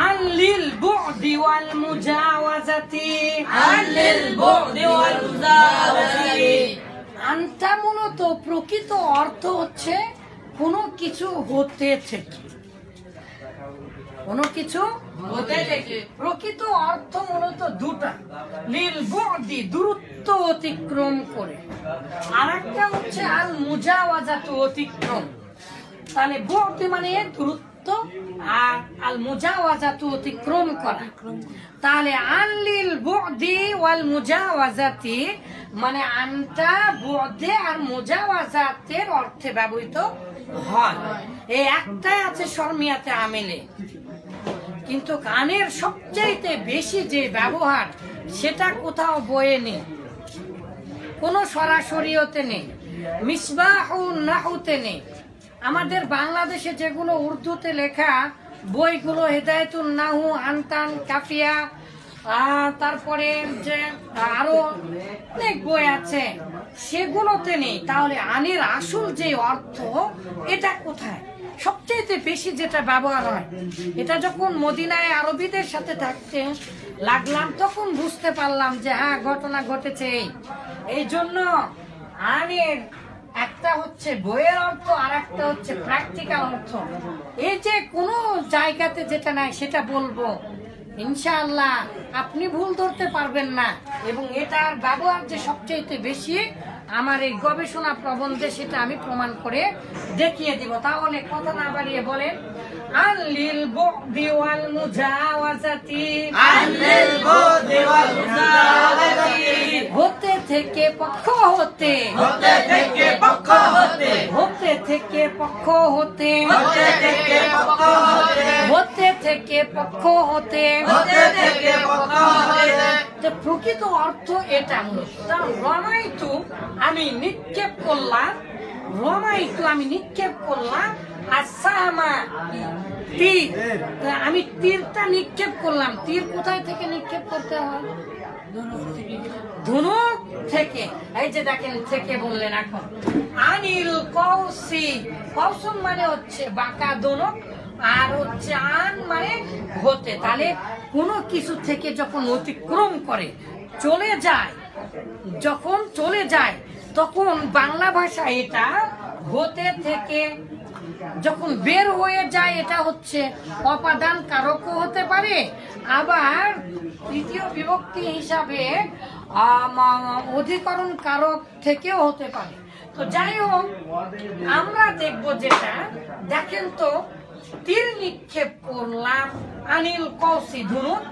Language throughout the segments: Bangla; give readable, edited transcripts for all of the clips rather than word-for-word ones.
عن للبعد والمجاوزة আনটা মূলত প্রকৃত অর্থ হচ্ছে কোনো কিছু হতে থেকে, কোনো কিছু হতে থেকে। প্রকৃত অর্থ মূলত দুটা, লীল বুদি দূরত্ব অতিক্রম করে, আর একটা হচ্ছে আল মুজাওয়াজাত অতিক্রম। তাহলে বুদি মানে দূরত্ব আর আল মুজাওয়াজাত অতিক্রম করা। তাহলে আন লিল বুদি ওয়াল মুজাওয়াজাতি মানে আনটা বুদে আর মুজাওয়াজাতের অর্থে ব্যবহৃত হয়। এই একটাই আছে শর্মিয়াতে আমেলে, কিন্তু কানের সবচাইতে বেশি যে ব্যবহার সেটা কোথাও বইয়ে নেই, কোনো সরাসরিতে নেই, মিসবাহুন নাহুতে নেই। আমাদের বাংলাদেশে যেগুলো উর্দুতে লেখা বইগুলো, হেদায়েতুন নাহু, আনতান, কাফিয়া, তারপরে যে আরো অনেক বই আছে সেগুলোতে নেই। তাহলে আনের আসল যে অর্থ এটা কোথায় সবচেয়ে বেশি যেটা ব্যবহার হয়, এটা যখন মদিনায় আরবিদের সাথে থাকতে লাগলাম তখন বুঝতে পারলাম যে হ্যাঁ ঘটনা ঘটেছে। এই জন্য আনের একটা হচ্ছে বইয়ের অর্থ আর একটা হচ্ছে প্র্যাকটিক্যাল অর্থ। এই যে কোনো জায়গাতে যেটা নাই সেটা বলবো, ইনশাআল্লাহ আপনি ভুল ধরতে পারবেন না। এবং এটার ব্যবহার যে সবচেয়ে বেশি আমার এই গবেষণা প্রবন্ধে সেটা আমি প্রমাণ করে দেখিয়ে দিব। তাহলে কথা না বাড়িয়ে বলেন আনলিল বুদি ওয়াল মুজাওয়াজাতি, আনলিল বুদি ওয়াল মুজাওয়াজাতি হতে থেকে পক্ষ হতে, হতে থেকে পক্ষ হতে, হতে থেকে পক্ষ হতে, হতে থেকে পক্ষ হতে, হতে থেকে পক্ষ হতে, হতে থেকে পক্ষ হতে। প্রকৃত অর্থ এটা। রমাইতু আমি নিক্ষেপ করলাম, রমাইতু আমি নিক্ষেপ করলাম, আসামা তীর, আমি তীরটা নিক্ষেপ করলাম। তীর কোথায় থেকে নিক্ষেপ করতে হয়? ধনুক থেকে। এই যে দেখেন থেকে বললেন। এখন আনিল কৌসি, কৌসুম মানে হচ্ছে বাঁকা ধনুক, আর হচ্ছে আন মানে হতে। তাহলে কোনো কিছু থেকে যখন অতিক্রম করে চলে যায়, যখন চলে যায় তখন বাংলা ভাষা এটা হতে থেকে যখন বের হয়ে যায় এটা হচ্ছে অপাদান কারকও হতে পারে, আবার তৃতীয় বিভক্তি হিসাবে অধিকরণ কারক থেকেও হতে পারে। তো যাই হোক আমরা দেখব যেটা, দেখেন তো তীর নিক্ষেপ করলাম আনিল কৌসি ধনুক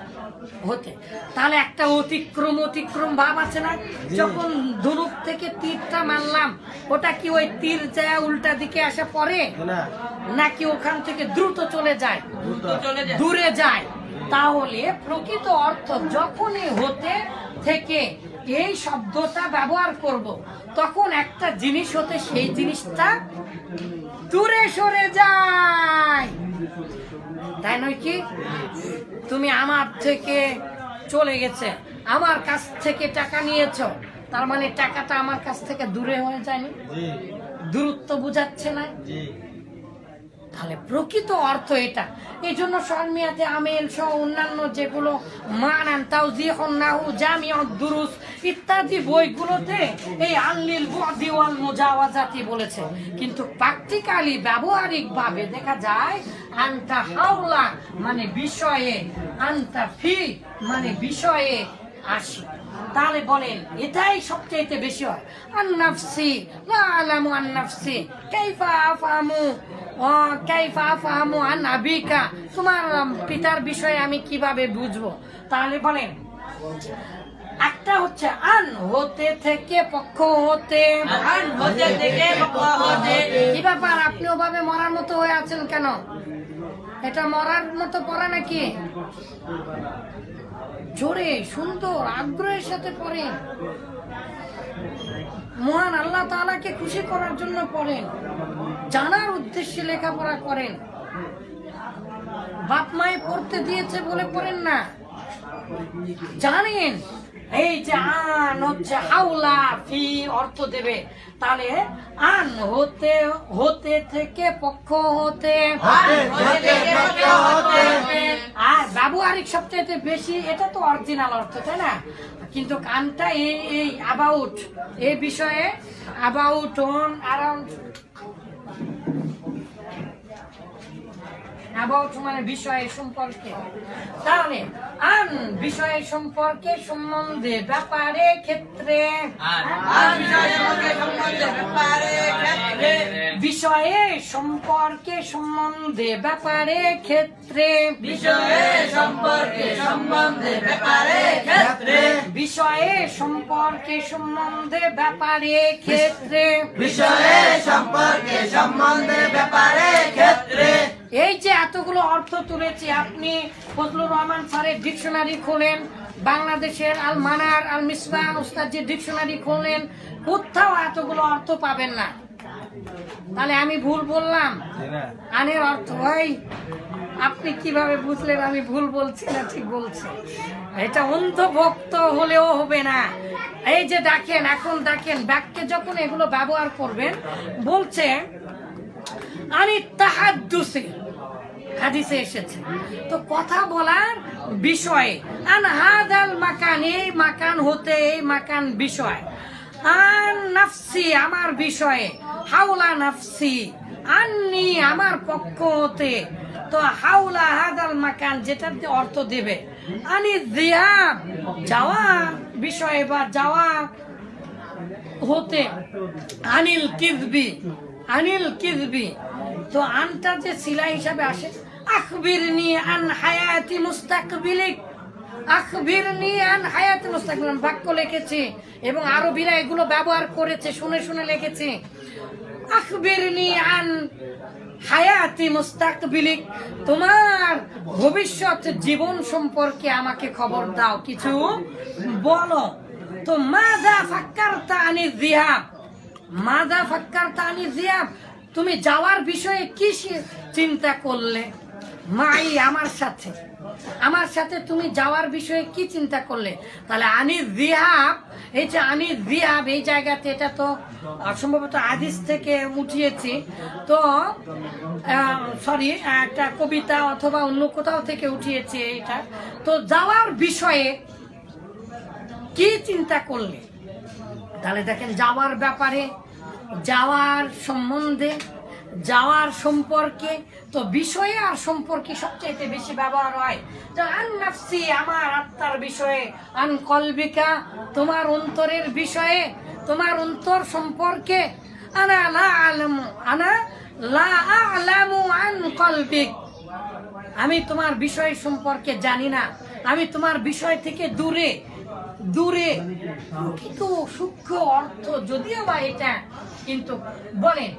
হতে। তাহলে একটা অতিক্রম অতিক্রম ভাব আছে না? যখন ধনুক থেকে তীরটা মারলাম ওটা কি ওই তীর যায় উল্টা দিকে আসে পড়ে নাকি ওখান থেকে দ্রুত চলে যায়, দূরে যায়? তাহলে প্রকৃত অর্থ যখনই হতে থেকে এই শব্দটা ব্যবহার করব তখন একটা জিনিস হতে সেই জিনিসটা দূরে সরে যায়, তাই নয় কি? তুমি আমার থেকে চলে গেছে, আমার কাছ থেকে টাকা নিয়েছো, তার মানে টাকাটা আমার কাছ থেকে দূরে হয়ে যায়নি? দূরত্ব বুঝাচ্ছে না? তাহলে প্রকৃত অর্থ এটা। এই জন্য শর্মিয়াতে আমেল সহ অন্যান্য যেগুলো মানান তাওজিহুন নাহু, জামিউদ দুরুস ইত্যাদি বইগুলোতে এই আনলিল বুদি ওয়াল মুজাওয়াজাতি বলেছে, কিন্তু প্র্যাকটিক্যালি ব্যবহারিক ভাবে দেখা যায় আনতা হাওলা মানে বিষয়ে, আনতা ফি মানে বিষয়ে আসি। তাহলে বলেন এটাই সবচেয়ে বেশি হয়। আন-নাফসি লা আলামু আন-নাফসি কাইফা আফহামু কাইফা আফহামু আন আবিকা, তোমার পিতার বিষয়ে আমি কিভাবে বুঝবো? তাহলে বলেন একটা হচ্ছে আন হতে থেকে পক্ষ হতে, আন হতে থেকে পক্ষ হতে। কি ব্যাপার আপনি ওভাবে মরার মতো হয়ে আছেন কেন? এটা মরার মতো পড়া নাকি? জোরে সুন্দর আগ্রহের সাথে পড়েন, মহান আল্লাহ তাআলাকে খুশি করার জন্য পড়েন, জানার উদ্দেশ্যে লেখাপড়া করেন। বাপ মায়ে পড়তে দিয়েছে বলে পড়েন না, জানেন এই যে আন হচ্ছে হাওলা ফি অর্থ দেবে, তাহলে আন হতে হতে থেকে পক্ষ হতে, আর ব্যবহারিক সবচেয়ে বেশি, এটা তো অরিজিনাল অর্থ তাই না, কিন্তু কানটা এই এই অ্যাবাউট এই বিষয়ে, অ্যাবাউট অন অ্যারাউন্ড, অ্যাবাউট মানে বিষয় সম্পর্কে, তাহলে আন বিষয় সম্পর্কে সম্বন্ধে ব্যাপারে ক্ষেত্রে, বিষয়ে সম্পর্কে সম্বন্ধে ব্যাপারে ক্ষেত্রে, বিষয়ে সম্পর্কে সম্বন্ধে ব্যাপারে ক্ষেত্রে, বিষয়ে সম্পর্কে সম্বন্ধে ব্যাপারে ক্ষেত্রে, বিষয়ে সম্পর্কে সম্বন্ধে ব্যাপারে ক্ষেত্রে। এই যে এতগুলো অর্থ তুলেছি, আপনি ফজলুর রহমান স্যারের ডিকশনারি খোলেন, বাংলাদেশের আল মানার আল মিসবাহ উস্তাদ যে ডিকশনারি খোলেন, কোথাও এতগুলো অর্থ পাবেন না। তাহলে আমি ভুল বললাম? আনের অর্থ ভাই আপনি কিভাবে বুঝলেন আমি ভুল বলছি না ঠিক বলছি? এটা অন্ধভক্ত হলেও হবে না। এই যে দেখেন, এখন দেখেন বাক্যে যখন এগুলো ব্যবহার করবেন, বলছে আনি তাহাদ্দুসি, হাদিসে এসেছে তো কথা বলার বিষয়ে, আন হাদাল মাকান এই মাকান হতে, এই মাকান বিষয়, আন নাফসি আমার বিষয়ে, হাওলা নাফসি আন্নি আমার পক্ষ হতে, তো হাওলা হাদাল মাকান যেটার অর্থ দেবে আনি যিহাব যাওয়া বিষয়ে বা যাওয়া হতে, আনিল কিযবি আনিল কিযবি, তো আনটা যে সিলা হিসাবে আসে, আখবিরনি আন হায়াতি মুস্তাকবিলিক, আখবিরনি আন হায়াতি মুস্তাকবিলিক বাক্য লিখেছি এবং আরবিরা এগুলো ব্যবহার করেছে, শুনে শুনে লিখেছি। আখবিরনি আন হায়াতি মুস্তাকবিলিক, তোমার ভবিষ্যৎ জীবন সম্পর্কে আমাকে খবর দাও, কিছু বলো। তো মাযা ফাক্কারতা আনি যিহাব, মাযা ফাক্কারতা আনি যিহাব, তুমি যাওয়ার বিষয়ে কি চিন্তা করলে, মাই আমার সাথে, আমার সাথে তুমি যাওয়ার বিষয়ে কি চিন্তা করলে। তাহলে আনি যিহাব, এই যে আনি যিহাব এই জায়গাতে, এটা তো সম্ভবত হাদিস থেকে উঠিয়েছি, তো সরি একটা কবিতা অথবা অন্য কোথাও থেকে উঠিয়েছি এটা। তো যাওয়ার বিষয়ে কি চিন্তা করলে, তাহলে দেখেন যাওয়ার ব্যাপারে, যাওয়ার সম্বন্ধে, যাওয়ার সম্পর্কে, তো বিষয়ে আর সম্পর্কে সবচেয়ে বেশি ব্যবহার হয়। তো আন নাফসি আমার আত্মার বিষয়ে, আন কলবিকা তোমার অন্তরের বিষয়ে, তোমার অন্তর সম্পর্কে, আনা লা আলামু আনা লা আ'লামু আন কলবিক, আমি তোমার বিষয় সম্পর্কে জানি না, আমি তোমার বিষয় থেকে দূরে দূরে। কিন্তু সূক্ষ্ম অর্থ যদিও বা এটা, কিন্তু বলেন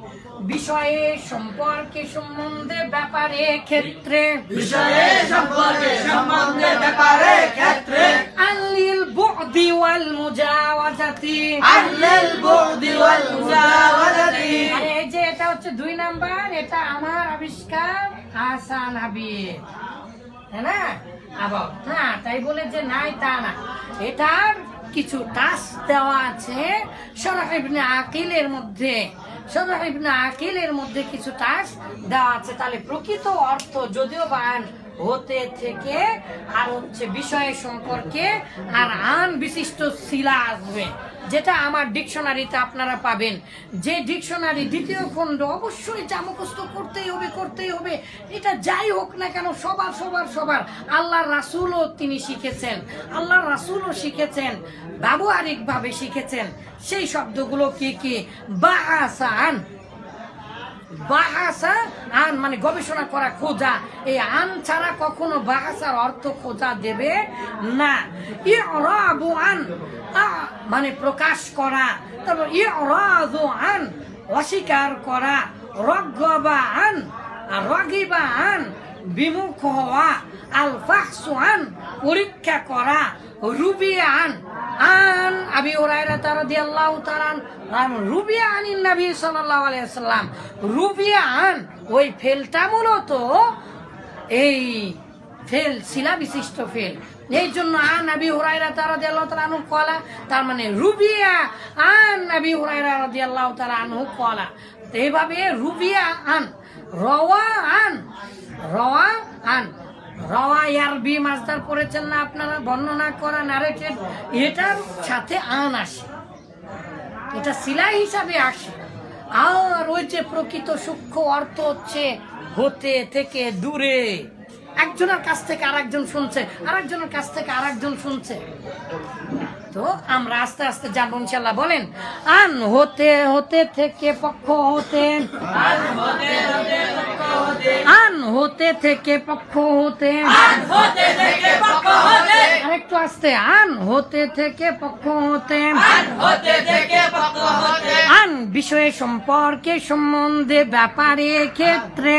বিষয়ে সম্পর্কে সম্বন্ধে ব্যাপারে ক্ষেত্রে, বিষয়ে সম্পর্কে সম্বন্ধে ব্যাপারে ক্ষেত্রে, আল্লিল বু'দি ওয়াল মুজাওয়াজাতি, আল্লিল বু'দি ওয়াল মুজাওয়াজাতি। আরে এই যে এটা হচ্ছে 2 নাম্বার, এটা আমার আবিষ্কার হাসান হাবিব, তাই না? আবার না তাই বলে যে নাই তা না, এটার কিছু টাচ দেওয়া আছে শরহ ইবনে আকিলের মধ্যে, শরহ ইবনে আকিলের মধ্যে কিছু টাচ দেওয়া আছে। তাহলে প্রকৃত অর্থ যদিও বান হতে থেকে আর হচ্ছে বিষয় সম্পর্কে, আর আন বিশিষ্ট শিলা আসবে, যেটা আমার ডিকশনারিতে আপনারা পাবেন। যে ডিকশনারি 2য় খণ্ড অবশ্যই যা মুখস্থ করতেই হবে, করতেই হবে, এটা যাই হোক না কেন, সবার সবার সবার। আল্লাহর রাসূলও তিনি শিখেছেন, আল্লাহর রাসূলও শিখেছেন, ব্যবহারিক ভাবে শিখেছেন। সেই শব্দগুলো কি কি? বাহাসা আন, বাহাসা আন মানে গবেষণা করা, খোঁজা। এই আন ছাড়া কখনো বাহাসার অর্থ খোঁজা দেবে না। ইরাবু আন মানে প্রকাশ করা, তারপর ইরাদু আন অস্বীকার করা, রগবা আন রগিবা আন বিমুখ হওয়া, আল ফাহসু আন পরীক্ষা করা, রুবিয়া আন আন আবি হুরায়রা রাদিয়াল্লাহু তাআলা রুবিয়া আনিন নবী সাল্লাল্লাহু আলাইহি ওয়াসাল্লাম, রুবিয়া আন ওই ফেলটা মূলত এই ফেল, শিলা বিশিষ্ট ফেল। এই জন্য আন আবি হুরায়রা রাদিয়াল্লাহু তাআলা আনহু ক্বালা, তার মানে রুবিয়া আন আবি হুরায়রা রাদিয়াল্লাহু তাআলা আনহু ক্বালা। এইভাবে রুবিয়া আন, রওয়া আন, রওয়া আন, রওয়া ইয়ারবি মাসদার পড়েছেন না আপনারা? বর্ণনা করা, নারেটেড, এটার সাথে আন আসে, এটা শিলা হিসাবে আসে। আর ওই যে প্রকৃত সূক্ষ্ম অর্থ হচ্ছে হতে থেকে দূরে, একজনের কাছ থেকে আরেকজন শুনছে, আরেকজনের কাছ থেকে আরেকজন শুনছে। তো আমরা আস্তে আস্তে জানবো ইনশাআল্লাহ। বলেন, আন হতে হতে থেকে পক্ষ হতে, আন হতে থেকে পক্ষ হতে, আরেকটু আস্তে, আন হতে থেকে পক্ষ হতে, আন বিষয়ে সম্পর্কে সম্বন্ধে ব্যাপারে ক্ষেত্রে,